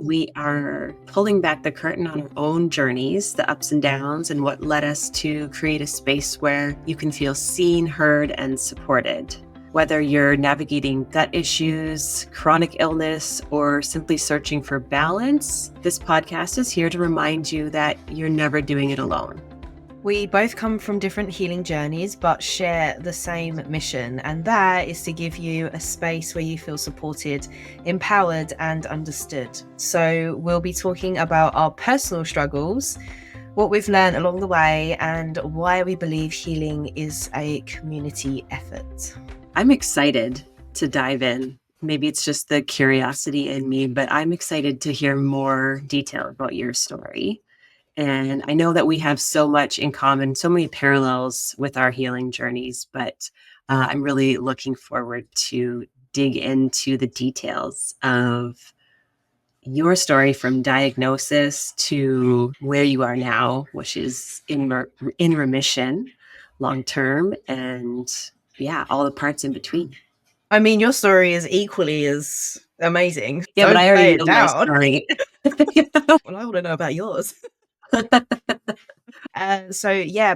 We are pulling back the curtain on our own journeys, the ups and downs, and what led us to create a space where you can feel seen, heard, and supported. Whether you're navigating gut issues, chronic illness, or simply searching for balance, this podcast is here to remind you that you're never doing it alone. We both come from different healing journeys, but share the same mission, and that is to give you a space where you feel supported, empowered, and understood. So we'll be talking about our personal struggles, what we've learned along the way, and why we believe healing is a community effort. I'm excited to dive in. Maybe it's just the curiosity in me, but I'm excited to hear more detail about your story. And I know that we have so much in common, so many parallels with our healing journeys, but I'm really looking forward to dig into the details of your story from diagnosis to where you are now, which is in remission long-term, and all the parts in between. I mean, your story is equally as amazing. Yeah, Don't but I already play it know my down. story. Well, I want to know about yours.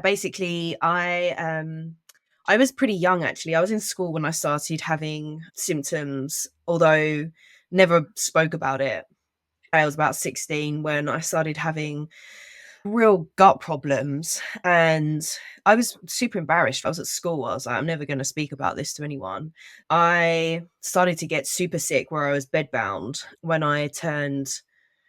Basically, I was pretty young actually. I was in school when I started having symptoms, although never spoke about it. I was about 16 when I started having real gut problems, and I was super embarrassed. I was at school. I was like, I'm never going to speak about this to anyone. I started to get super sick where I was bedbound when I turned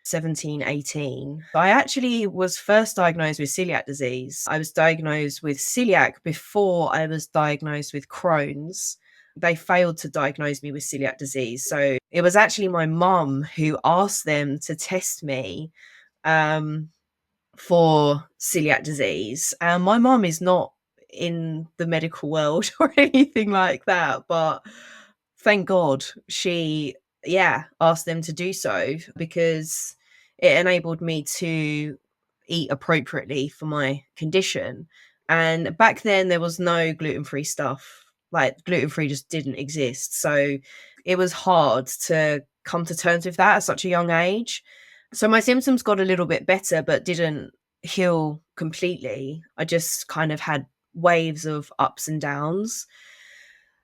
17, 18. I actually was first diagnosed with celiac disease. I was diagnosed with celiac before I was diagnosed with Crohn's. They failed to diagnose me with celiac disease. So it was actually my mum who asked them to test me for celiac disease. And my mum is not in the medical world or anything like that, but thank God she asked them to do so, because it enabled me to eat appropriately for my condition. And back then there was no gluten-free stuff. Like, gluten-free just didn't exist. So it was hard to come to terms with that at such a young age. So my symptoms got a little bit better, but didn't heal completely. I just kind of had waves of ups and downs.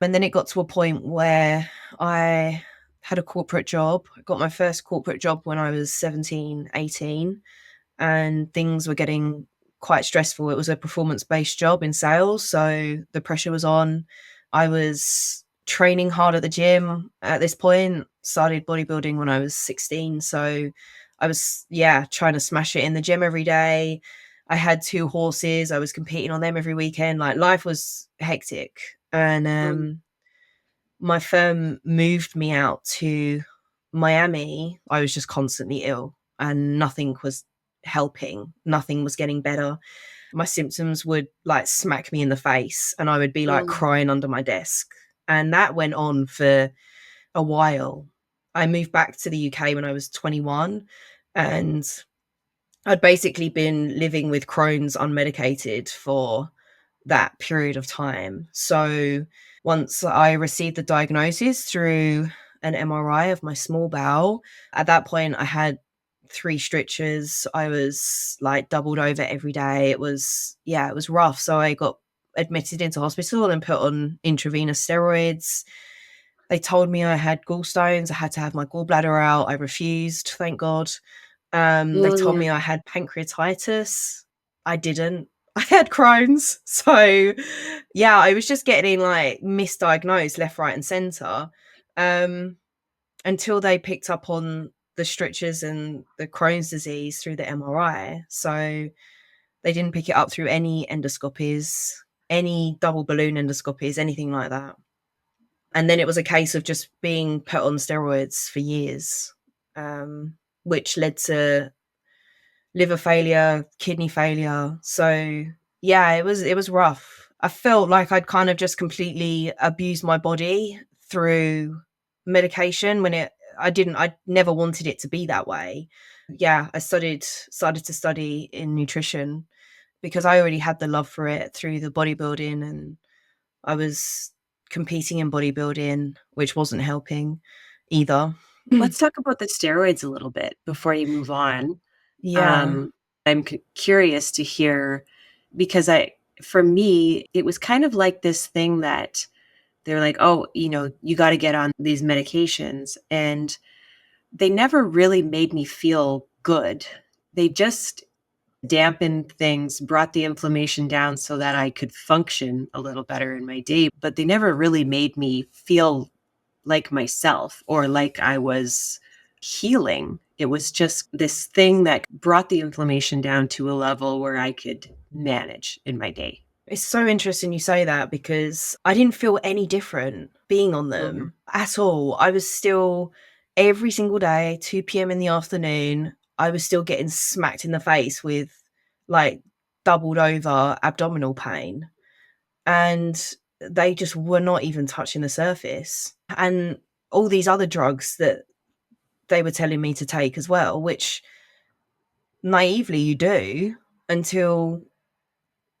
And then it got to a point where I had a corporate job. I got my first corporate job when I was 17, 18, and things were getting quite stressful. It was a performance-based job in sales, so the pressure was on. I was training hard at the gym at this point, started bodybuilding when I was 16, so I was, trying to smash it in the gym every day. I had 2 horses. I was competing on them every weekend. Like, life was hectic. And my firm moved me out to Miami. I was just constantly ill and nothing was helping. Nothing was getting better. My symptoms would like smack me in the face and I would be like crying under my desk. And that went on for a while. I moved back to the UK when I was 21, and I'd basically been living with Crohn's unmedicated for that period of time. So once I received the diagnosis through an MRI of my small bowel, at that point I had 3 stitches. I was like doubled over every day. It was rough. So I got admitted into hospital and put on intravenous steroids. They told me I had gallstones. I had to have my gallbladder out. I refused, thank God. They told me I had pancreatitis. I didn't. I had Crohn's. So I was just getting like misdiagnosed left, right, and center, until they picked up on the strictures and the Crohn's disease through the MRI. So they didn't pick it up through any endoscopies, any double balloon endoscopies, anything like that. And then it was a case of just being put on steroids for years, which led to liver failure, kidney failure. So it was rough. I felt like I'd kind of just completely abused my body through medication when I never wanted it to be that way. I started to study in nutrition because I already had the love for it through the bodybuilding, and I was competing in bodybuilding, which wasn't helping either. Let's talk about the steroids a little bit before you move on. Yeah. Um, I'm curious to hear because for me, it was kind of like this thing that they're like, oh, you got to get on these medications. And they never really made me feel good. They just dampened things, brought the inflammation down so that I could function a little better in my day. But they never really made me feel like myself or like I was healing. It was just this thing that brought the inflammation down to a level where I could manage in my day. It's so interesting you say that because I didn't feel any different being on Mhm. them at all. I was still every single day, 2 p.m. in the afternoon, I was still getting smacked in the face with like doubled over abdominal pain. And they just were not even touching the surface. And all these other drugs that they were telling me to take as well, which naively you do until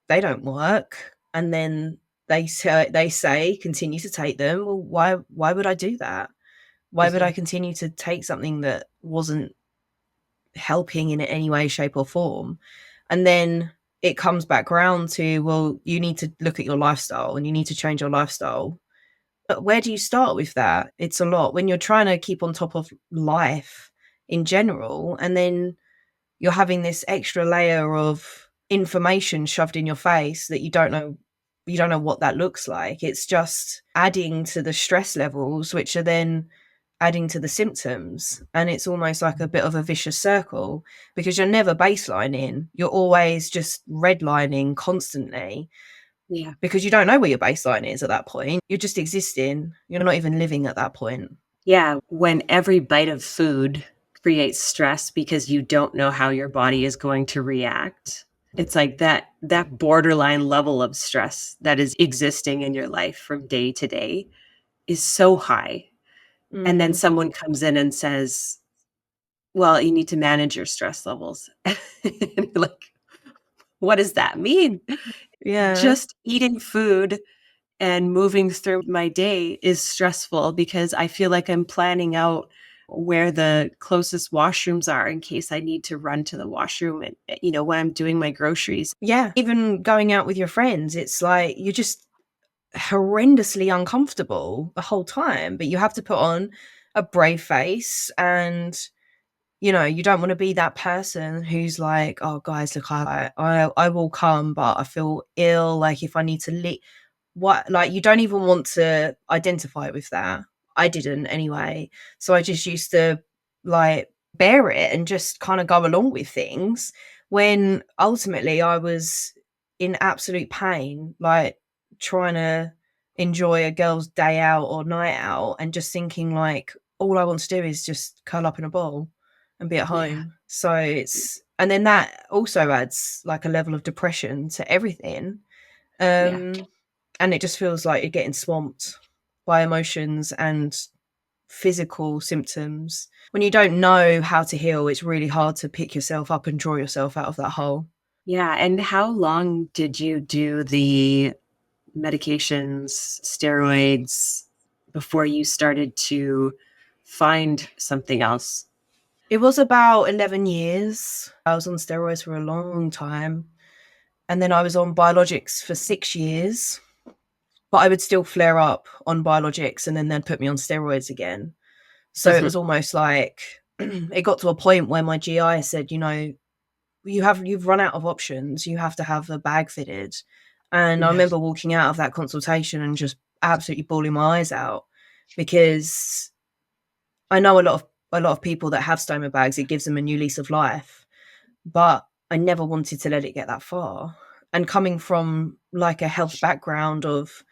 they don't work, and then they say continue to take them. Well, why would I do that? Why would I Mhm. continue to take something that wasn't helping in any way, shape, or form? And then it comes back around to, well, you need to look at your lifestyle and you need to change your lifestyle. But where do you start with that? It's a lot when you're trying to keep on top of life in general, and then you're having this extra layer of information shoved in your face that you don't know what that looks like. It's just adding to the stress levels, which are then adding to the symptoms, and it's almost like a bit of a vicious circle because you're never baselining, you're always just redlining constantly Yeah. because you don't know where your baseline is at that point. You're just existing, you're not even living at that point. Yeah. When every bite of food creates stress because you don't know how your body is going to react. It's like that borderline level of stress that is existing in your life from day to day is so high. And then Mm, someone comes in and says, "Well, you need to manage your stress levels." And you're like, "What does that mean?" yeah. Just eating food and moving through my day is stressful because I feel like I'm planning out where the closest washrooms are in case I need to run to the washroom and, when I'm doing my groceries. Yeah, even going out with your friends, it's like you're just horrendously uncomfortable the whole time, but you have to put on a brave face. And you don't want to be that person who's like, oh guys, look, I will come, but I feel ill, like if I need to leave. What, like, you don't even want to identify with that. I didn't anyway. So I just used to like bear it and just kind of go along with things when ultimately I was in absolute pain, like trying to enjoy a girl's day out or night out and just thinking like all I want to do is just curl up in a ball and be at Yeah. home. So it's, and then that also adds like a level of depression to everything. Yeah. Um and it just feels like you're getting swamped by emotions and physical symptoms. When you don't know how to heal, it's really hard to pick yourself up and draw yourself out of that hole. Yeah. And how long did you do the medications, steroids before you started to find something else? It was about 11 years. I was on steroids for a long time. And then I was on biologics for 6 years. But I would still flare up on biologics and then they'd put me on steroids again. So it Mhm. was almost like it got to a point where my GI said, you've run out of options. You have to have a bag fitted. And I Yeah. remember walking out of that consultation and just absolutely bawling my eyes out because I know a lot of people that have stoma bags, it gives them a new lease of life. But I never wanted to let it get that far. And coming from like a health background of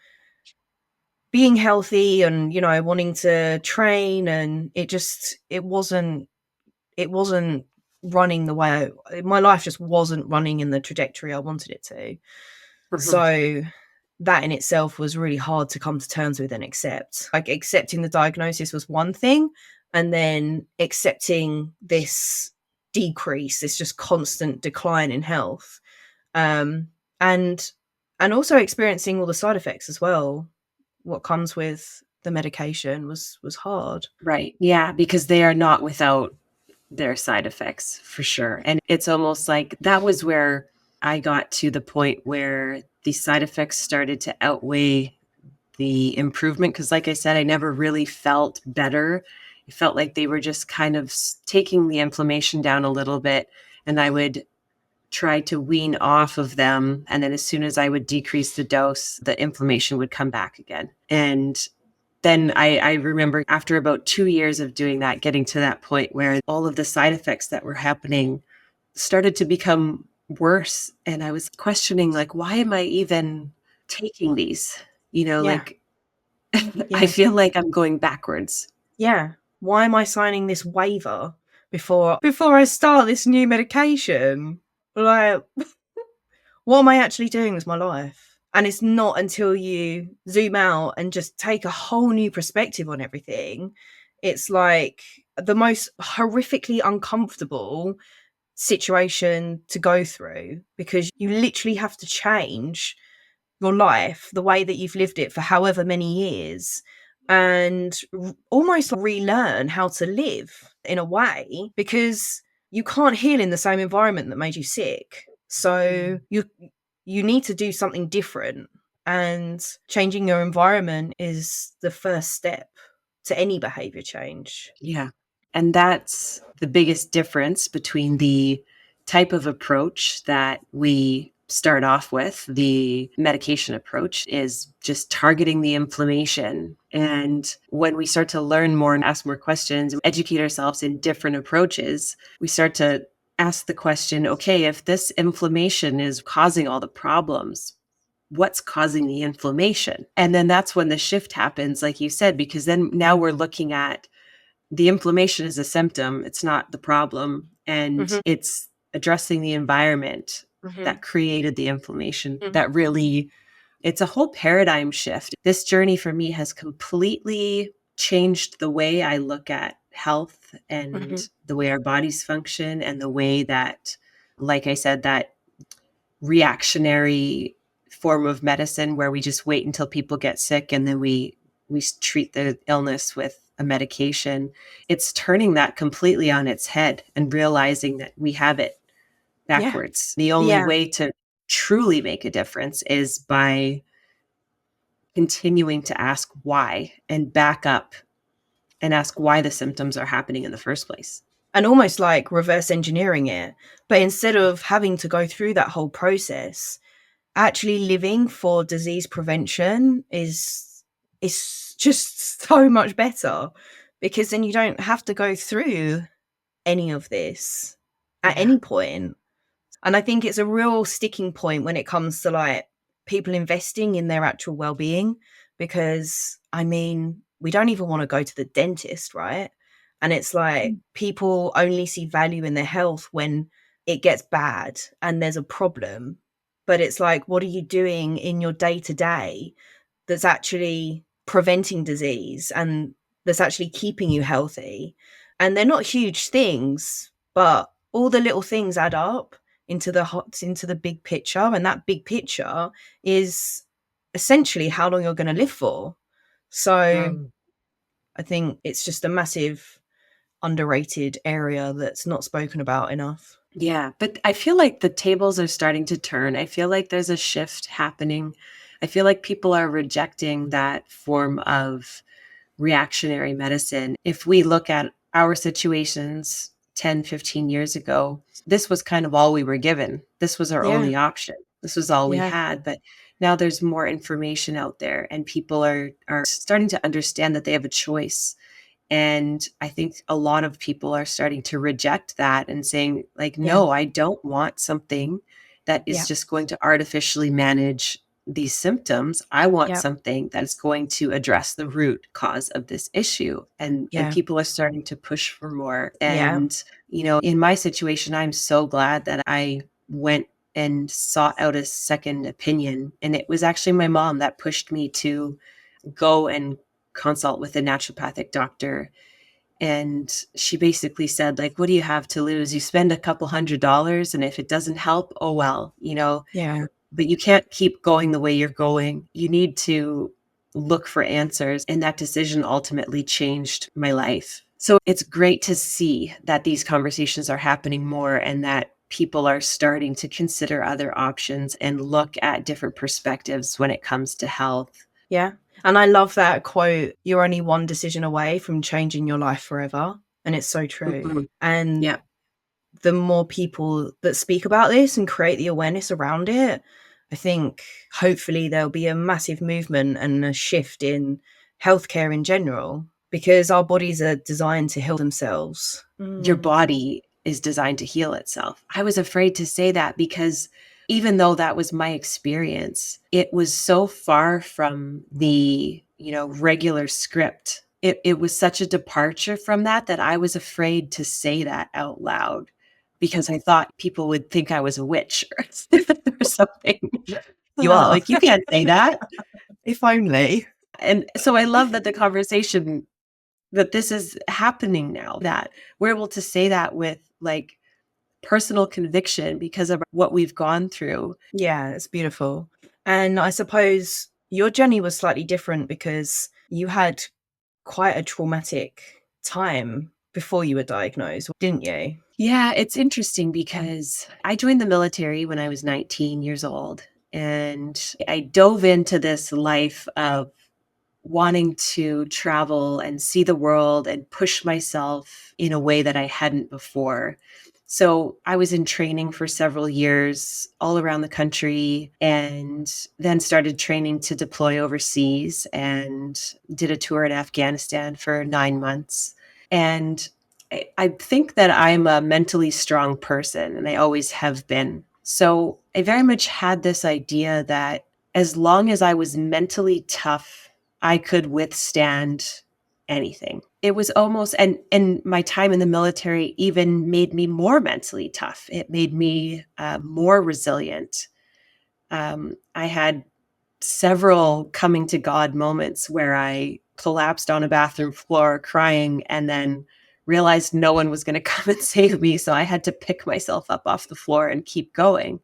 being healthy and wanting to train, and it wasn't running the way my life just wasn't running in the trajectory I wanted it to. Mhm. So that in itself was really hard to come to terms with and accept. Like accepting the diagnosis was one thing, and then accepting this decrease, this just constant decline in health, um, and also experiencing all the side effects as well, what comes with the the medication was hard. Right. Yeah, because they are not without their side effects for sure. And it's almost like that was where I got to the point where the side effects started to outweigh the improvement. Because, like I said, I never really felt better. It felt like they were just kind of taking the inflammation down a little bit. And I would try to wean off of them. And then as soon as I would decrease the dose, the inflammation would come back again. And then I remember after about 2 years of doing that, getting to that point where all of the side effects that were happening started to become worse. And I was questioning, like, why am I even taking these? Yeah, Like, I yeah, feel like I'm going backwards. yeah. Why am I signing this waiver before I start this new medication? Like, what am I actually doing with my life? And it's not until you zoom out and just take a whole new perspective on everything. It's like the most horrifically uncomfortable situation to go through, because you literally have to change your life, the way that you've lived it for however many years, and almost relearn how to live in a way, because you can't heal in the same environment that made you sick. So Mhm. you need to do something different, and changing your environment is the first step to any behavior change. Yeah. And that's the biggest difference between the type of approach that we start off with. The medication approach is just targeting the inflammation. And when we start to learn more and ask more questions, and educate ourselves in different approaches, we start to ask the question, okay, if this inflammation is causing all the problems, what's causing the inflammation? And then that's when the shift happens, like you said, because then now we're looking at the inflammation is a symptom, it's not the problem, and Mhm, it's addressing the environment mhm, that created the inflammation mhm, that really it's a whole paradigm shift. This journey for me has completely changed the way I look at health and mhm. the way our bodies function and the way that, like I said, that reactionary form of medicine where we just wait until people get sick and then we treat the illness with a medication. It's turning that completely on its head and realizing that we have it Yeah, backwards. The only yeah. way to truly make a difference is by continuing to ask why and back up and ask why the symptoms are happening in the first place. And almost like reverse engineering it. But instead of having to go through that whole process, actually living for disease prevention is just so much better, because then you don't have to go through any of this at Yeah. any point. And I think it's a real sticking point when it comes to like people investing in their actual well-being, because I mean, we don't even want to go to the dentist, right? And it's like people only see value in their health when it gets bad and there's a problem. But it's like, what are you doing in your day to day that's actually preventing disease and that's actually keeping you healthy? And they're not huge things, but all the little things add up into the big picture, and that big picture is essentially how long you're going to live for. So Um, I think it's just a massive underrated area that's not spoken about enough. Yeah, but I feel like the tables are starting to turn. I feel like there's a shift happening. I feel like people are rejecting that form of reactionary medicine. If we look at our situations 10, 15 years ago, this was kind of all we were given. This was our Yeah, only option. This was all we yeah, had. But now there's more information out there and people are starting to understand that they have a choice. And I think a lot of people are starting to reject that and saying, like, yeah, no, I don't want something that is yeah, just going to artificially manage these symptoms. I want yeah, something that is going to address the root cause of this issue. And yeah, people are starting to push for more. yeah, And, in my situation, I'm so glad that I went and sought out a second opinion. And it was actually my mom that pushed me to go and consult with a naturopathic doctor. And she basically said, like, what do you have to lose? You spend a couple $100, and if it doesn't help, oh well, yeah, but you can't keep going the way you're going. You need to look for answers. And that decision ultimately changed my life. So it's great to see that these conversations are happening more and that people are starting to consider other options and look at different perspectives when it comes to health. Yeah. And I love that quote, you're only one decision away from changing your life forever. And it's so true. Mhm. And Yeah. the more people that speak about this and create the awareness around it, I think hopefully there'll be a massive movement and a shift in healthcare in general, because our bodies are designed to heal themselves. Your body is designed to heal itself. I was afraid to say that because even though that was my experience, it was so far from the, regular script. It was such a departure from that I was afraid to say that out loud because I thought people would think I was a witch or something. You are. Like, you can't say that. If only. And so I love that the conversation that this is happening now, that we're able to say that with like personal conviction because of what we've gone through. Yeah, it's beautiful. And I suppose your journey was slightly different because you had quite a traumatic time before you were diagnosed, didn't you? Yeah, it's interesting because I joined the military when I was 19 years old, and I dove into this life of wanting to travel and see the world and push myself in a way that I hadn't before. So I was in training for several years all around the country and then started training to deploy overseas and did a tour in Afghanistan for 9 months. And I think that I'm a mentally strong person and I always have been. So I very much had this idea that as long as I was mentally tough, I could withstand anything. It was almost, and my time in the military even made me more mentally tough. It made me more resilient. I had several coming to God moments where I collapsed on a bathroom floor crying and then realized no one was going to come and save me. So I had to pick myself up off the floor and keep going.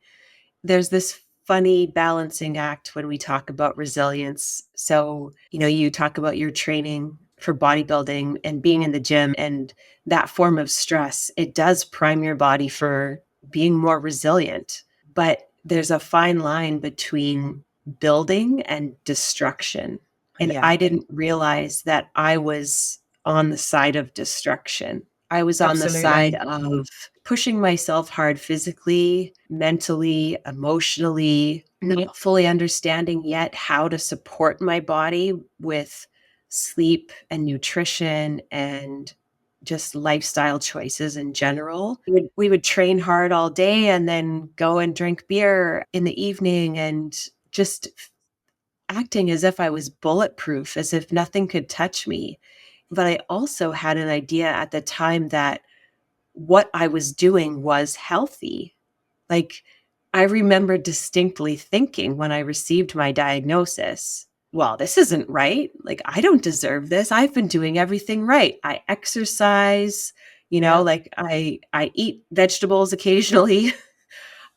There's this funny balancing act when we talk about resilience. So, you talk about your training for bodybuilding and being in the gym and that form of stress, it does prime your body for being more resilient. But there's a fine line between building and destruction. And Yeah, I didn't realize that I was on the side of destruction. I was on the side absolutely. of pushing myself hard physically, mentally, emotionally, not fully understanding yet how to support my body with sleep and nutrition and just lifestyle choices in general. We would train hard all day and then go and drink beer in the evening and just acting as if I was bulletproof, as if nothing could touch me. But I also had an idea at the time that what I was doing was healthy. Like, I remember distinctly thinking when I received my diagnosis, well, this isn't right. Like, I don't deserve this. I've been doing everything right. I exercise, Yeah, like I eat vegetables occasionally.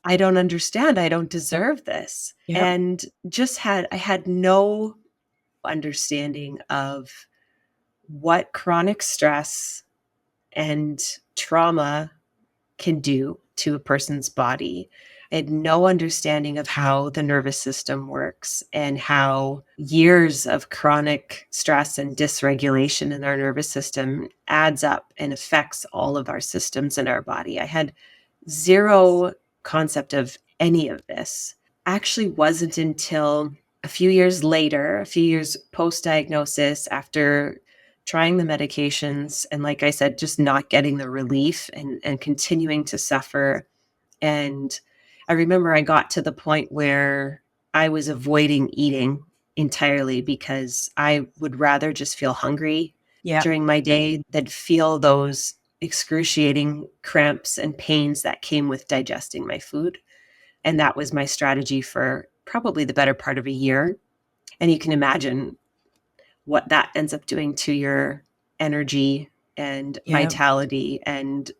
I don't understand. I don't deserve this. yeah, And I had no understanding of what chronic stress and trauma can do to a person's body. I had no understanding of how the nervous system works and how years of chronic stress and dysregulation in our nervous system adds up and affects all of our systems in our body. I had zero concept of any of this. Actually, wasn't until a few years later, a few years post diagnosis, after trying the medications and, like I said, just not getting the relief and continuing to suffer. And I remember I got to the point where I was avoiding eating entirely because I would rather just feel hungry yeah, during my day than feel those excruciating cramps and pains that came with digesting my food. And that was my strategy for probably the better part of a year. And you can imagine what that ends up doing to your energy and yeah, vitality and,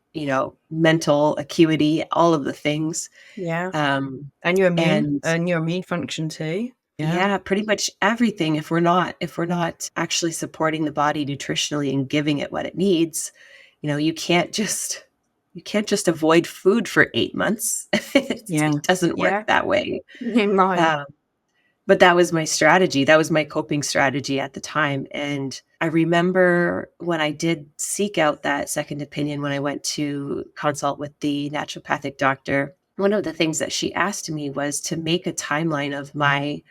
mental acuity, all of the things. yeah. Um, And your immune and and your immune function too. Yeah. Yeah, pretty much everything. If we're not actually supporting the body nutritionally and giving it what it needs, you can't just avoid food for 8 months. Yeah. It doesn't work Yeah. that way. No. Um, but that was my strategy. That was my coping strategy at the time. And I remember when I did seek out that second opinion, when I went to consult with the naturopathic doctor, one of the things that she asked me was to make a timeline of my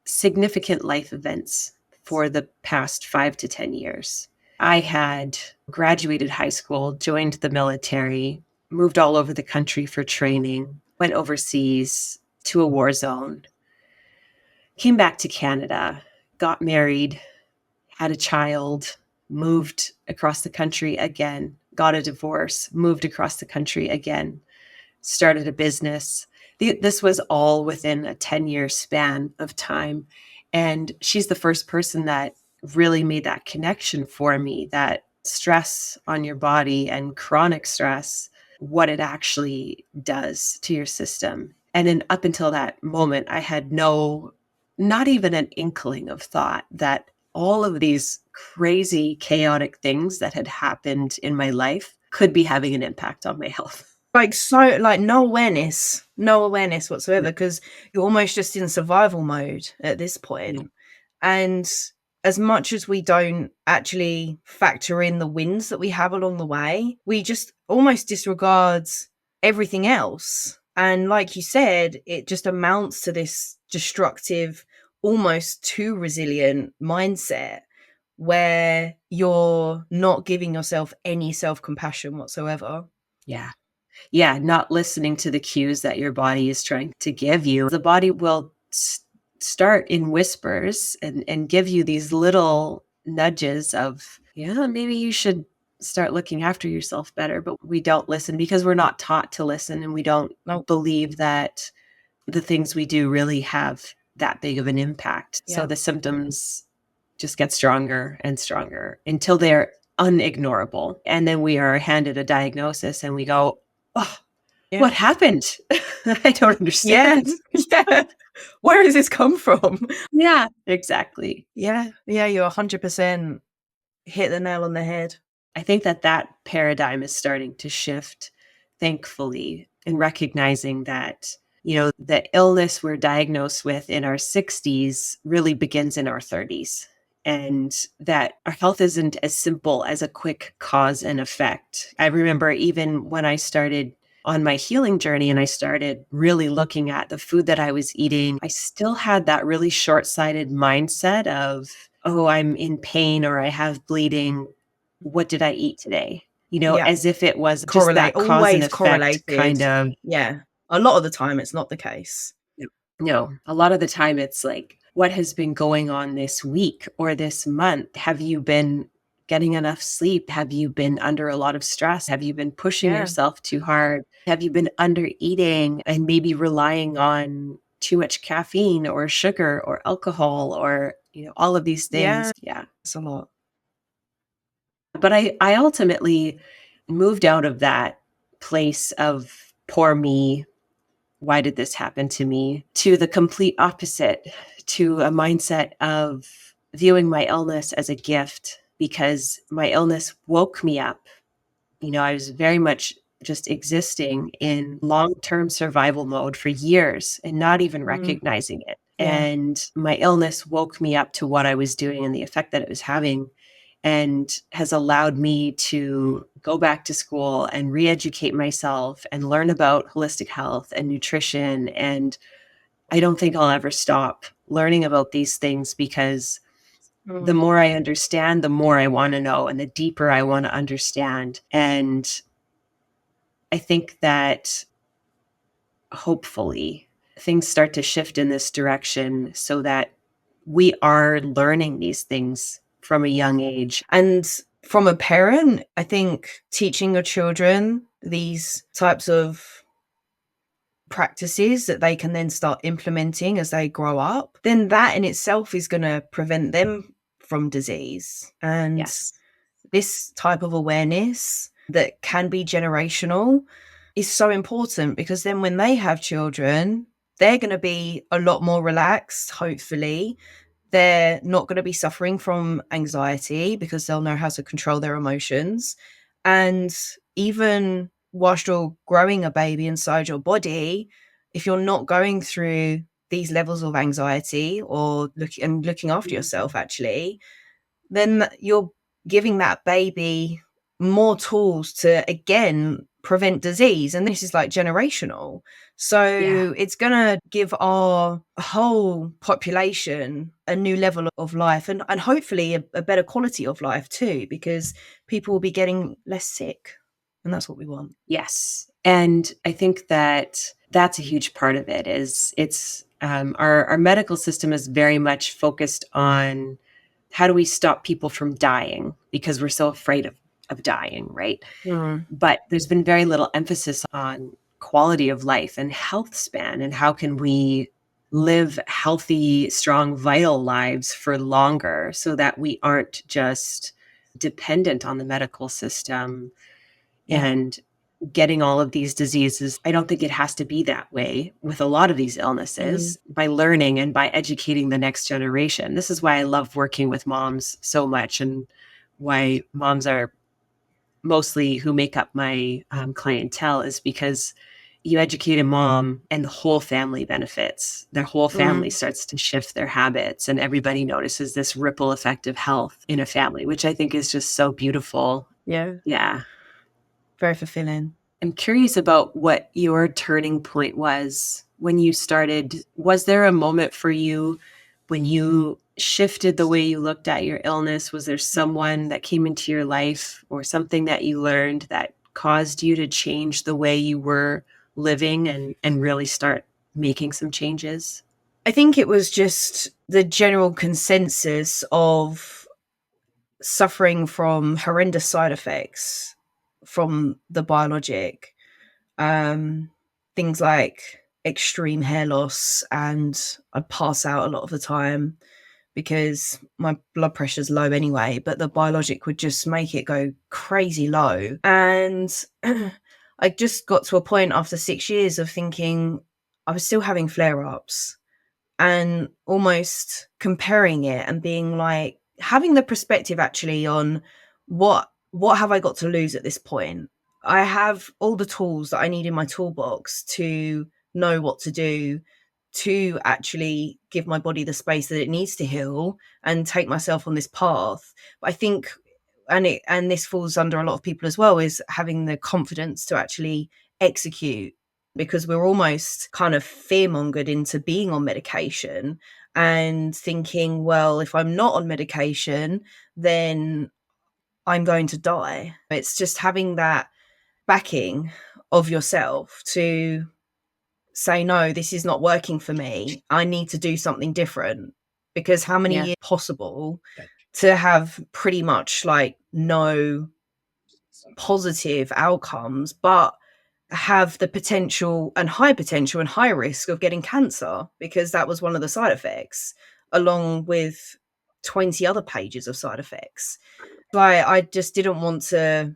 significant life events for the past 5 to 10 years. I had graduated high school, joined the military, moved all over the country for training, went overseas to a war zone, came back to Canada, got married, had a child, moved across the country again, got a divorce, moved across the country again, started a business. This was all within a 10-year span of time. And she's the first person that really made that connection for me, that stress on your body and chronic stress, what it actually does to your system. And then up until that moment, I had not even an inkling of thought that all of these crazy, chaotic things that had happened in my life could be having an impact on my health. Like, no awareness whatsoever, because you're almost just in survival mode at this Yeah. point. And as much as we don't actually factor in the wins that we have along the way, we just almost disregard everything else. And like you said, it just amounts to this destructive, almost too resilient mindset where you're not giving yourself any self-compassion whatsoever. Yeah. Yeah, not listening to the cues that your body is trying to give you. The body will start in whispers and give you these little nudges of, yeah, maybe you should start looking after yourself better. But we don't listen because we're not taught to listen, and we don't No. believe that the things we do really have that big of an impact. So Yeah. the symptoms just get stronger and stronger until they're unignorable. And then we are handed a diagnosis and we go, oh, Yeah. what happened? I don't Yeah. understand. Yeah. Where does this come from? Yeah, exactly. Yeah. Yeah, you 100% hit the nail on the head. I think that paradigm is starting to shift, thankfully, in recognizing that, the illness we're diagnosed with in our 60s really begins in our 30s. And that our health isn't as simple as a quick cause and effect. I remember even when I started on my healing journey and I started really looking at the food that I was eating, I still had that really short sighted mindset of, oh, I'm in pain or I have bleeding. What did I eat today? Yeah. As if it was just Correlate, that cause and always effect correlated. kind of. Yeah. A lot of the time, it's not the case. No, a lot of the time it's like, what has been going on this week or this month? Have you been getting enough sleep? Have you been under a lot of stress? Have you been pushing Yeah. yourself too hard? Have you been under eating and maybe relying on too much caffeine or sugar or alcohol or, all of these Yeah. things? Yeah. It's a lot. But I ultimately moved out of that place of poor me, why did this happen to me, to the complete opposite, to a mindset of viewing my illness as a gift because my illness woke me up. I was very much just existing in long-term survival mode for years and not even Mm. recognizing it. Yeah. And my illness woke me up to what I was doing and the effect that it was having, and has allowed me to go back to school and re-educate myself and learn about holistic health and nutrition. And I don't think I'll ever stop learning about these things because the Mm. more I understand, the more I want to know and the deeper I want to understand. And I think that hopefully things start to shift in this direction so that we are learning these things from a young age. And from a parent, I think teaching your children these types of practices that they can then start implementing as they grow up, then that in itself is going to prevent them from disease. And Yes. this type of awareness that can be generational is so important, because then when they have children, they're going to be a lot more relaxed, hopefully. They're not going to be suffering from anxiety because they'll know how to control their emotions. And even whilst you're growing a baby inside your body, if you're not going through these levels of anxiety or looking after yourself, actually, then you're giving that baby more tools to again prevent disease, and this is like generational. Yeah. So it's going to give our whole population a new level of life, and hopefully a better quality of life too, because people will be getting less sick, and that's what we want. Yes. And I think that that's a huge part of it is our medical system is very much focused on how do we stop people from dying because we're so afraid of dying, right? Mm, But there's been very little emphasis on quality of life and health span and how can we live healthy, strong, vital lives for longer so that we aren't just dependent on the medical system yeah. and getting all of these diseases. I don't think it has to be that way with a lot of these Mm, illnesses by learning and by educating the next generation. This is why I love working with moms so much and why moms are mostly who make up my clientele is because you educate a mom and the whole family benefits. Their whole family mm, starts to shift their habits and everybody notices this ripple effect of health in a family, which I think is just so beautiful. yeah. Yeah. Very fulfilling. I'm curious about what your turning point was when you started. Was there a moment for you when you shifted the way you looked at your illness? Was there someone that came into your life or something that you learned that caused you to change the way you were living and really start making some changes? I think it was just the general consensus of suffering from horrendous side effects from the biologic. Um, Things like extreme hair loss, and I'd pass out a lot of the time because my blood pressure's low anyway, but the biologic would just make it go crazy low. And I just got to a point after 6 years of thinking I was still having flare ups and almost comparing it and being like having the perspective actually on what have I got to lose at this point. I have all the tools that I need in my toolbox to know what to do to actually give my body the space that it needs to heal and take myself on this path. But I think and this falls under a lot of people as well, is having the confidence to actually execute, because we're almost kind of fear-mongered into being on medication and thinking, well, if I'm not on medication, then I'm going to die. It's just having that backing of yourself to say, no, this is not working for me. I need to do something different. Because how many Yeah. years possible to have pretty much like no positive outcomes, but have the potential and high risk of getting cancer, because that was one of the side effects, along with 20 other pages of side effects. Like I just didn't want to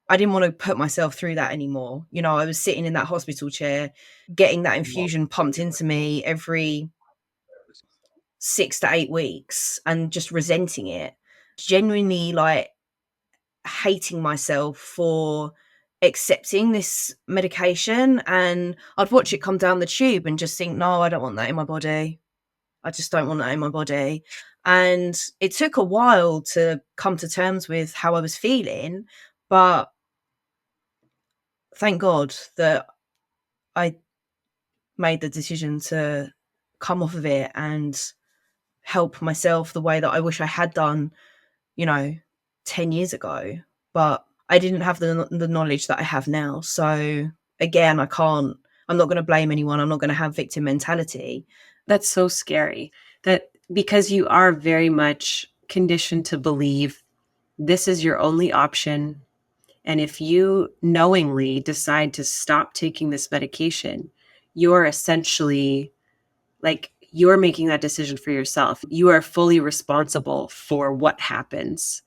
I didn't want to put myself through that anymore. You know, I was sitting in that hospital chair getting that infusion pumped into me every 6 to 8 weeks and just resenting it. Genuinely like hating myself for accepting this medication, and I'd watch it come down the tube and just think, no, I don't want that in my body. I just don't want that in my body. And it took a while to come to terms with how I was feeling, but thank God that I made the decision to come off of it and help myself the way that I wish I had done, you know, 10 years ago. But I didn't have the knowledge that I have now. So again, I'm not going to blame anyone. I'm not going to have victim mentality. That's so scary that because you are very much conditioned to believe this is your only option. And if you knowingly decide to stop taking this medication, you're essentially like you're making that decision for yourself. You are fully responsible for what happens.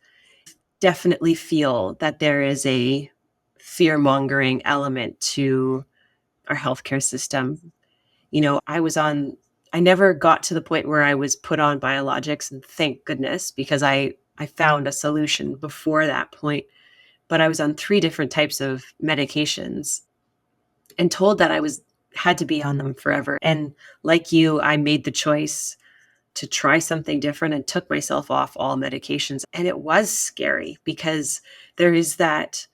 Definitely feel that there is a fear mongering element to our healthcare system. I never got to the point where I was put on biologics, and thank goodness, because I found a solution before that point. But I was on 3 different types of medications and told that I was had to be on them forever. And like you, I made the choice to try something different and took myself off all medications. And it was scary because there is that,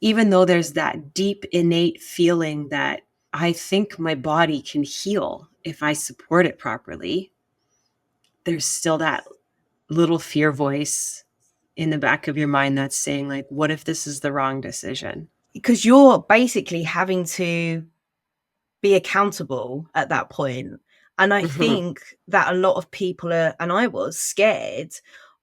even though there's that deep innate feeling that I think my body can heal if I support it properly, there's still that little fear voice in the back of your mind that's saying, like, what if this is the wrong decision? Because you're basically having to be accountable at that point. And I Mhm. think that a lot of people are, and I was scared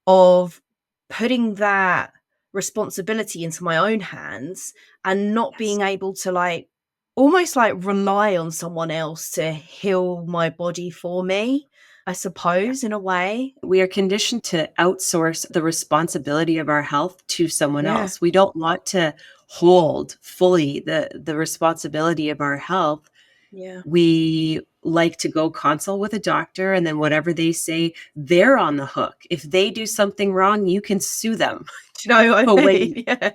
of putting that responsibility into my own hands and not Yes. being able to like almost like rely on someone else to heal my body for me, I Yeah. suppose, in a way. We are conditioned to outsource the responsibility of our health to someone Yeah. else. We don't want to hold fully the responsibility of our health. Yeah. We like to go consult with a doctor, and then whatever they say, they're on the hook. If they do something wrong, you can sue them. Do you know what But I when mean? Yeah.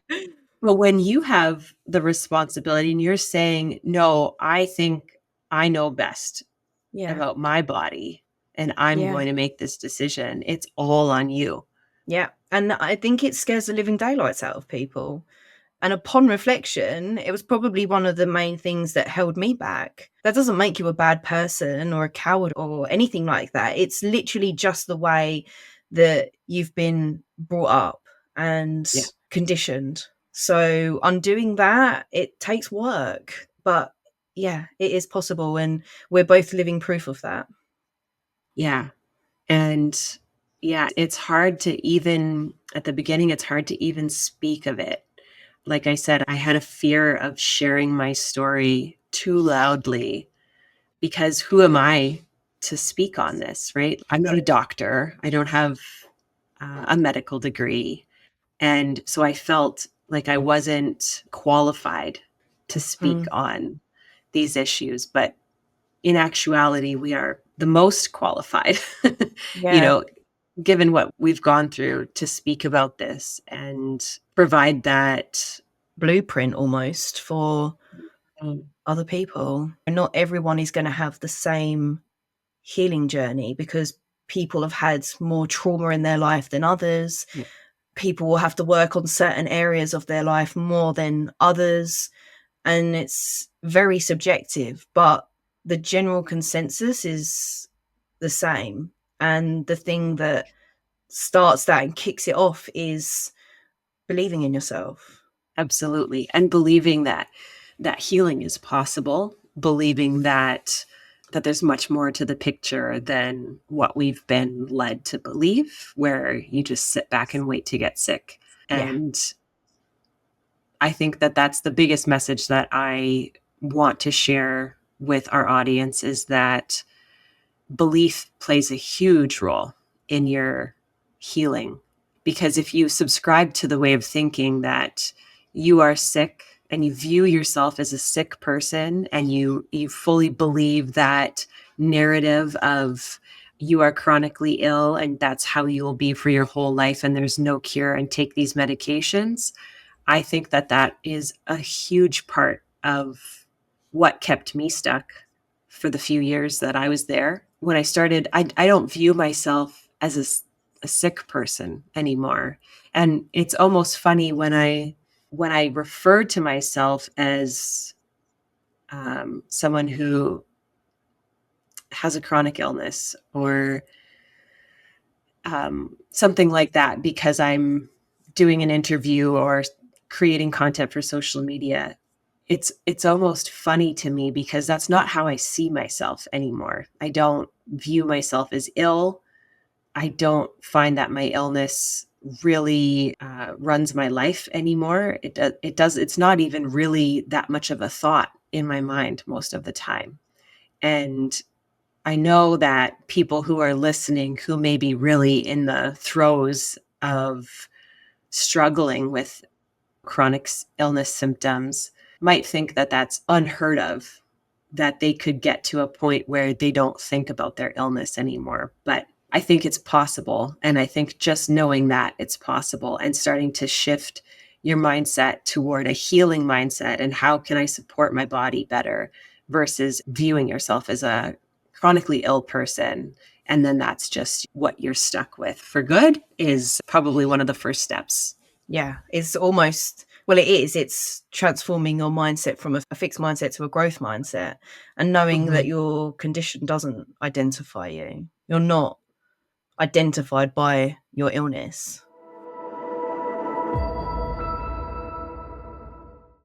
but when you have the responsibility and you're saying, "No, I think I know best Yeah. about my body, and I'm Yeah. going to make this decision," it's all on you. Yeah. And I think it scares the living daylights out of people. And upon reflection, it was probably one of the main things that held me back. That doesn't make you a bad person or a coward or anything like that. It's literally just the way that you've been brought up and Yeah. conditioned. So undoing that, it takes work. But yeah, it is possible. And we're both living proof of that. Yeah. And yeah, it's hard to even at the beginning, it's hard to even speak of it. Like I said, I had a fear of sharing my story too loudly because who am I to speak on this, right? I'm not a doctor. I don't have a medical degree. And so I felt like I wasn't qualified to speak Mm, on these issues. But in actuality, we are the most qualified, you yeah. know, given what we've gone through to speak about this and provide that. Blueprint almost for um, other people. Not everyone is going to have the same healing journey because people have had more trauma in their life than others. yeah, People will have to work on certain areas of their life more than others. And it's very subjective, but the general consensus is the same. And the thing that starts that and kicks it off is believing in yourself. absolutely. And believing that healing is possible, believing that there's much more to the picture than what we've been led to believe, where you just sit back and wait to get sick. Yeah. And I think that that's the biggest message that I want to share with our audience is that belief plays a huge role in your healing. Because if you subscribe to the way of thinking that you are sick and you view yourself as a sick person and you fully believe that narrative of you are chronically ill and that's how you will be for your whole life and there's no cure and take these medications, I think that that is a huge part of what kept me stuck for the few years that I was there. When I started, I don't view myself as a sick person anymore. And it's almost funny when I refer to myself as someone who has a chronic illness or something like that, because I'm doing an interview or creating content for social media. It's almost funny to me because that's not how I see myself anymore. I don't view myself as ill. I don't find that my illness really runs my life anymore. It's not even really that much of a thought in my mind most of the time. And I know that people who are listening who may be really in the throes of struggling with chronic illness symptoms might think that that's unheard of. that they could get to a point where they don't think about their illness anymore. But I think it's possible. And I think just knowing that it's possible and starting to shift your mindset toward a healing mindset and how can I support my body better versus viewing yourself as a chronically ill person. And then that's just what you're stuck with for good is probably one of the first steps. Yeah, it's almost, well, it is. It's transforming your mindset from a fixed mindset to a growth mindset, and knowing that Mhm. your condition doesn't identify you. You're not identified by your illness.